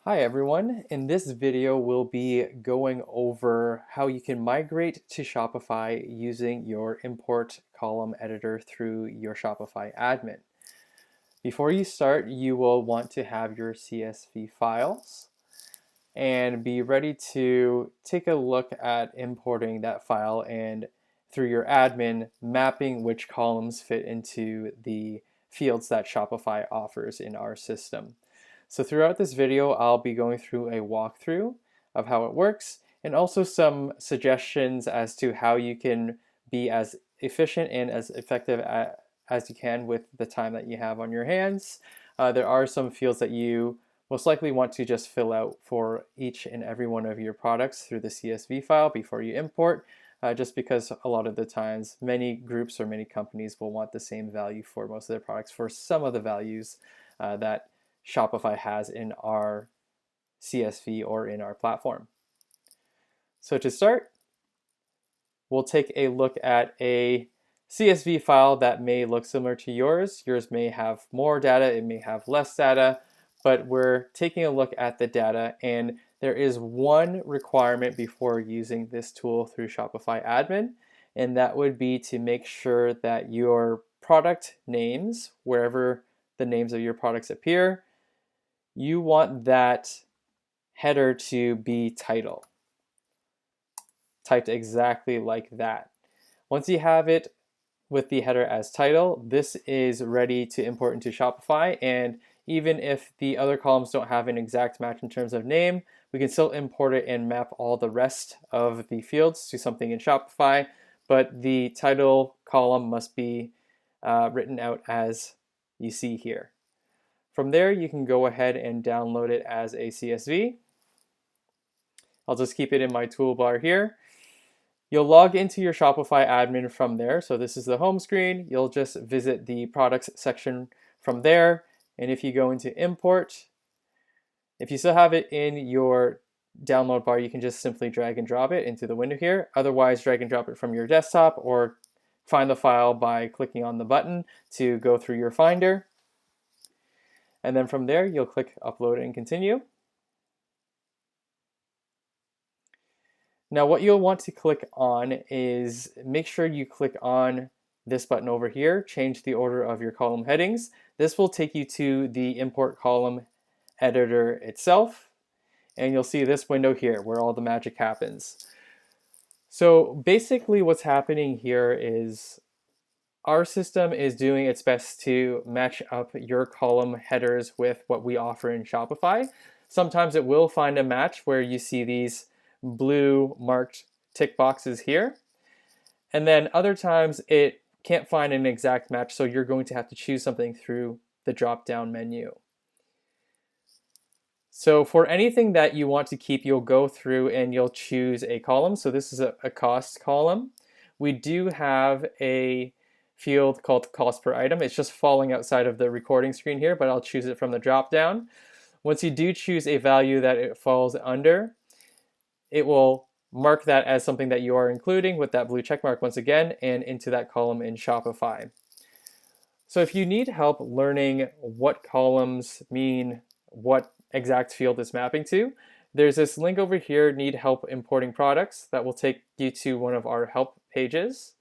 Hi everyone. In this video, we'll be going over how you can migrate to Shopify using your import column editor through your Shopify admin. Before you start, you will want to have your CSV files and be ready to take a look at importing that file and through your admin, mapping which columns fit into the fields that Shopify offers in our system. So throughout this video, I'll be going through a walkthrough of how it works and also some suggestions as to how you can be as efficient and as effective as you can with the time that you have on your hands. There are some fields that you most likely want to just fill out for each and every one of your products through the CSV file before you import, just because a lot of the times many groups or many companies will want the same value for most of their products for some of the values that Shopify has in our CSV or in our platform. So to start, we'll take a look at a CSV file that may look similar to yours. Yours may have more data, it may have less data, but we're taking a look at the data, and there is one requirement before using this tool through Shopify admin, and that would be to make sure that your product names, wherever the names of your products appear, you want that header to be title, typed exactly like that. Once you have it with the header as title, this is ready to import into Shopify, and even if the other columns don't have an exact match in terms of name, we can still import it and map all the rest of the fields to something in Shopify, but the title column must be written out as you see here. From there, you can go ahead and download it as a CSV. I'll just keep it in my toolbar here. You'll log into your Shopify admin from there. So this is the home screen. You'll just visit the products section from there. And if you go into import, if you still have it in your download bar, you can just simply drag and drop it into the window here. Otherwise, drag and drop it from your desktop or find the file by clicking on the button to go through your Finder. And then from there, you'll click upload and continue. Now what you'll want to click on is make sure you click on this button over here, change the order of your column headings. This will take you to the import column editor itself, and you'll see this window here where all the magic happens. So basically what's happening here is our system is doing its best to match up your column headers with what we offer in Shopify. Sometimes it will find a match where you see these blue marked tick boxes here. And then other times it can't find an exact match, so you're going to have to choose something through the drop-down menu. So for anything that you want to keep, you'll go through and you'll choose a column. So this is a cost column. We do have a field called cost per item. It's just falling outside of the recording screen here, but I'll choose it from the drop down. Once you do choose a value that it falls under, it will mark that as something that you are including with that blue check mark once again and into that column in Shopify. So if you need help learning what columns mean what exact field is mapping to, there's this link over here, need help importing products, that will take you to one of our help pages.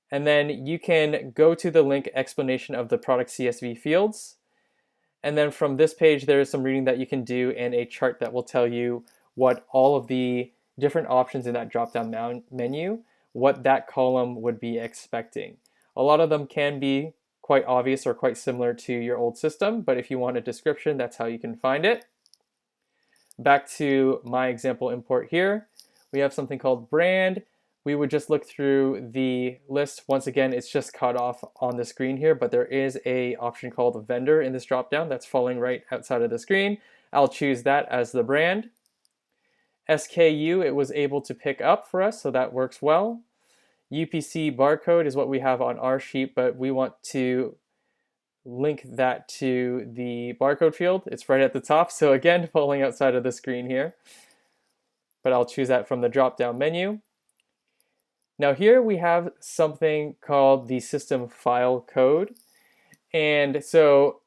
And then you can go to the link explanation of the product CSV fields. And then from this page, there is some reading that you can do and a chart that will tell you what all of the different options in that drop-down menu, what that column would be expecting. A lot of them can be quite obvious or quite similar to your old system, but if you want a description, that's how you can find it. Back to my example import here, we have something called brand. We would just look through the list. Once again, it's just cut off on the screen here, but there is a option called vendor in this dropdown that's falling right outside of the screen. I'll choose that as the brand. SKU, it was able to pick up for us, so that works well. UPC barcode is what we have on our sheet, but we want to link that to the barcode field. It's right at the top, so again, falling outside of the screen here. But I'll choose that from the drop-down menu. Now here we have something called the system file code. And so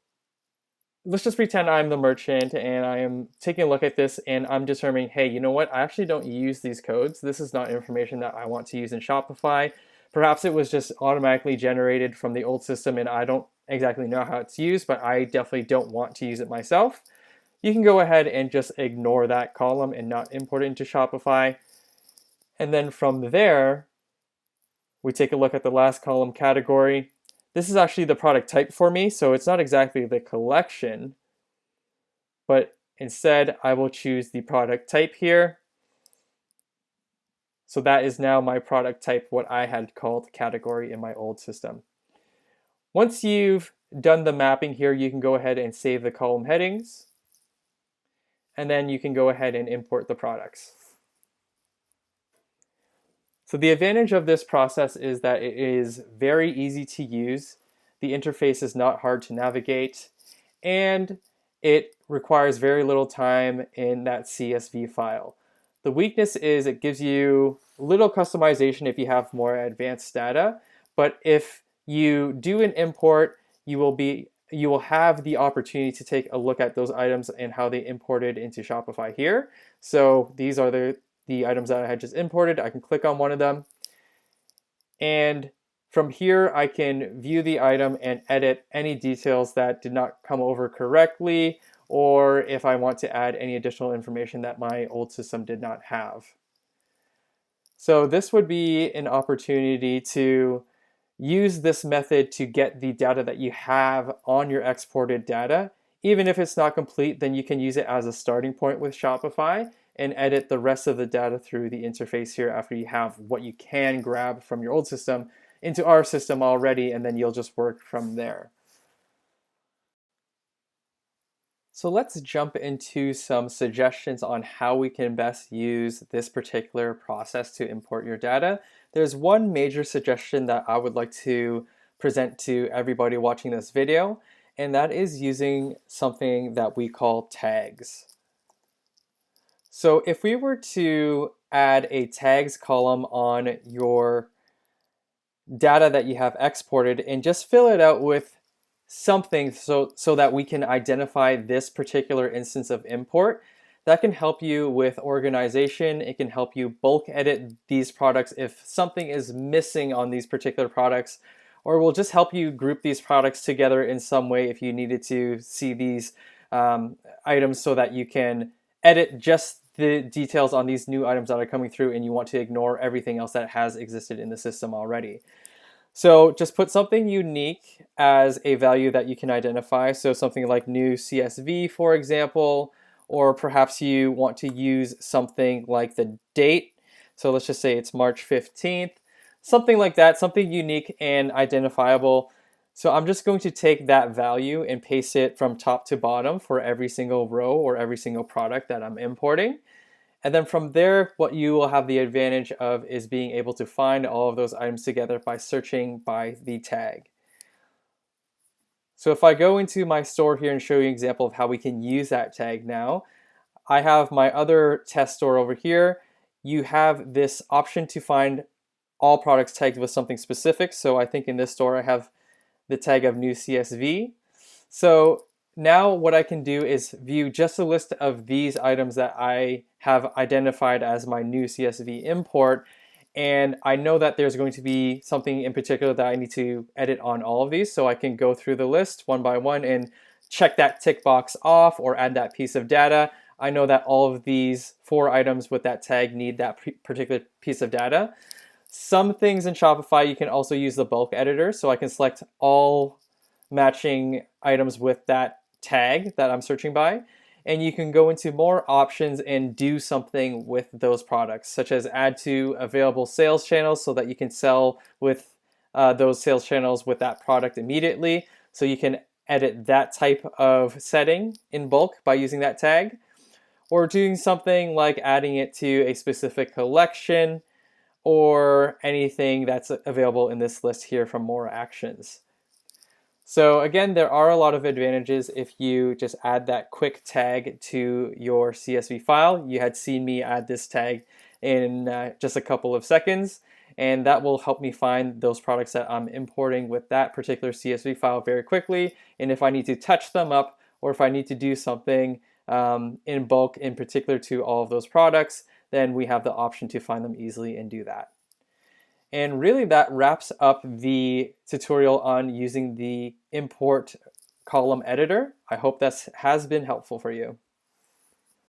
let's just pretend I'm the merchant and I am taking a look at this and I'm determining, hey, you know what? I actually don't use these codes. This is not information that I want to use in Shopify. Perhaps it was just automatically generated from the old system and I don't exactly know how it's used, but I definitely don't want to use it myself. You can go ahead and just ignore that column and not import it into Shopify. And then from there, we take a look at the last column, category. This is actually the product type for me, so it's not exactly the collection, but instead I will choose the product type here. So that is now my product type, what I had called category in my old system. Once you've done the mapping here, you can go ahead and save the column headings, and then you can go ahead and import the products. So the advantage of this process is that it is very easy to use, the interface is not hard to navigate, and it requires very little time in that CSV file. The weakness is it gives you little customization if you have more advanced data, but if you do an import, you will have the opportunity to take a look at those items and how they imported into Shopify here. So these are the items that I had just imported. I can click on one of them, and from here I can view the item and edit any details that did not come over correctly, or if I want to add any additional information that my old system did not have. So this would be an opportunity to use this method to get the data that you have on your exported data. Even if it's not complete, then you can use it as a starting point with Shopify and edit the rest of the data through the interface here after you have what you can grab from your old system into our system already, and then you'll just work from there. So let's jump into some suggestions on how we can best use this particular process to import your data. There's one major suggestion that I would like to present to everybody watching this video, and that is using something that we call tags. So if we were to add a tags column on your data that you have exported and just fill it out with something so that we can identify this particular instance of import, that can help you with organization. It can help you bulk edit these products if something is missing on these particular products, or will just help you group these products together in some way if you needed to see these items so that you can edit just the details on these new items that are coming through and you want to ignore everything else that has existed in the system already. So just put something unique as a value that you can identify. So something like new CSV, for example, or perhaps you want to use something like the date. So let's just say it's March 15th, something like that, something unique and identifiable. So I'm just going to take that value and paste it from top to bottom for every single row or every single product that I'm importing. And then from there, what you will have the advantage of is being able to find all of those items together by searching by the tag. So if I go into my store here and show you an example of how we can use that tag now, I have my other test store over here. You have this option to find all products tagged with something specific. So I think in this store I have the tag of new CSV. So now what I can do is view just a list of these items that I have identified as my new CSV import, and I know that there's going to be something in particular that I need to edit on all of these, so I can go through the list one by one and check that tick box off or add that piece of data. I know that all of these 4 items with that tag need that particular piece of data. Some things in Shopify you can also use the bulk editor, so I can select all matching items with that tag that I'm searching by, and you can go into more options and do something with those products, such as add to available sales channels so that you can sell with those sales channels with that product immediately. So you can edit that type of setting in bulk by using that tag, or doing something like adding it to a specific collection or anything that's available in this list here from more actions. So again, there are a lot of advantages if you just add that quick tag to your CSV file. You had seen me add this tag in just a couple of seconds, and that will help me find those products that I'm importing with that particular CSV file very quickly. And if I need to touch them up or if I need to do something in bulk in particular to all of those products, then we have the option to find them easily and do that. And really that wraps up the tutorial on using the import column editor. I hope that has been helpful for you.